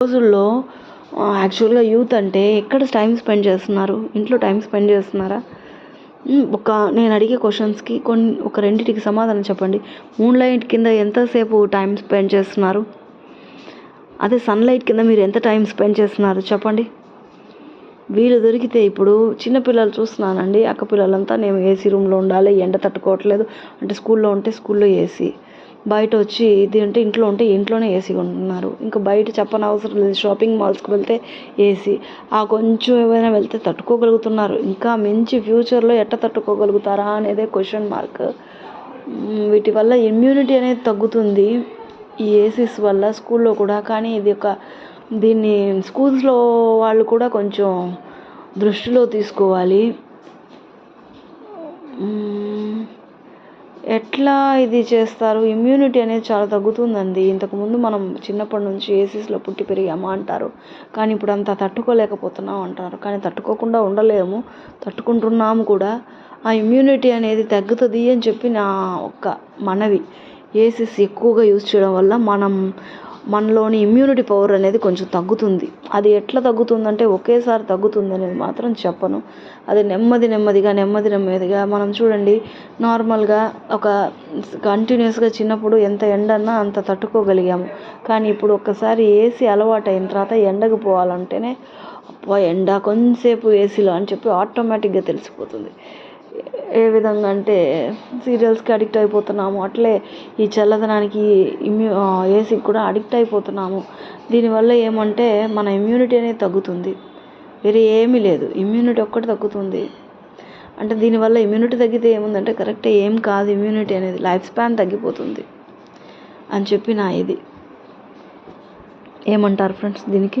రోజుల్లో యాక్చువల్‌గా యూత్ అంటే ఎక్కడ టైమ్ స్పెండ్ చేస్తున్నారు? ఇంట్లో టైమ్ స్పెండ్ చేస్తున్నారా? నేను అడిగే క్వెషన్స్‌కి ఒక రెండిటికి సమాధానం చెప్పండి. మూన్‌లైట్ కింద ఎంతసేపు టైమ్ స్పెండ్ చేస్తున్నారు? అదే సన్‌లైట్ కింద మీరు ఎంత టైమ్ స్పెండ్ చేస్తున్నారు చెప్పండి? వీలు దొరికితే ఇప్పుడు చిన్న పిల్లలు చూస్తున్నానండి. అక్క పిల్లలంతా నేను ఏసీ రూమ్‌లో ఉండాలి, ఎండ తట్టుకోవట్లేదు అంటే స్కూల్లో ఉంటే స్కూల్లో ఏసీ, బయట వచ్చి ఇది అంటే ఇంట్లో ఉంటే ఇంట్లోనే ఏసీ ఉంటున్నారు. ఇంకా బయట చెప్పనవసరం లేదు. షాపింగ్ మాల్స్‌కి వెళ్తే ఏసీ. కొంచెం ఏమైనా వెళ్తే తట్టుకోగలుగుతున్నారు. ఇంకా మించి ఫ్యూచర్‌లో ఎట్ట తట్టుకోగలుగుతారా అనేదే క్వెషన్ మార్క్. వీటి వల్ల ఇమ్యూనిటీ అనేది తగ్గుతుంది. ఈ ఏసీస్ వల్ల స్కూల్లో కూడా. కానీ దీన్ని స్కూల్స్‌లో వాళ్ళు కూడా కొంచెం దృష్టిలో తీసుకోవాలి. ఎట్లా ఇది చేస్తారు? ఇమ్యూనిటీ అనేది చాలా తగ్గుతుందండి. ఇంతకుముందు మనం చిన్నప్పటి నుంచి ఏసీస్‌లో పుట్టి పెరిగామా అంటారు. కానీ ఇప్పుడు అంత తట్టుకోలేకపోతున్నాం అంటారు. కానీ తట్టుకోకుండా ఉండలేము. తట్టుకుంటున్నాము కూడా. ఆ ఇమ్యూనిటీ అనేది తగ్గుతుంది అని చెప్పి నా ఒక మనవి. ఏసీస్ ఎక్కువగా యూజ్ చేయడం వల్ల మనలోని ఇమ్యూనిటీ పవర్ అనేది కొంచెం తగ్గుతుంది. అది ఎట్లా తగ్గుతుందంటే ఒకేసారి తగ్గుతుంది అనేది మాత్రం చెప్పను. అది నెమ్మదిగా మనం చూడండి, నార్మల్గా కంటిన్యూస్గా చిన్నప్పుడు ఎంత ఎండన్నా అంత తట్టుకోగలిగాము. కానీ ఇప్పుడు ఒక్కసారి ఏసీ అలవాటైన తర్వాత ఎండకు పోవాలంటేనే అబ్బా ఎండ కొంతసేపు ఏసీలో అని చెప్పి ఆటోమేటిక్గా తెలిసిపోతుంది. ఏ విధంగా అంటే సీరియల్స్కి అడిక్ట్ అయిపోతున్నాము. అట్లే ఈ చల్లదనానికి ఏసీకి కూడా అడిక్ట్ అయిపోతున్నాము. దీనివల్ల ఏమంటే మన ఇమ్యూనిటీ అనేది తగ్గుతుంది. వేరే ఏమీ లేదు, ఇమ్యూనిటీ ఒక్కటి తగ్గుతుంది. అంటే దీనివల్ల ఇమ్యూనిటీ తగ్గితే ఏముందంటే కరెక్టే, ఏం కాదు. ఇమ్యూనిటీ అనేది లైఫ్ స్పాన్ తగ్గిపోతుంది అని చెప్పి నా ఇది. ఏమంటారు ఫ్రెండ్స్ దీనికి?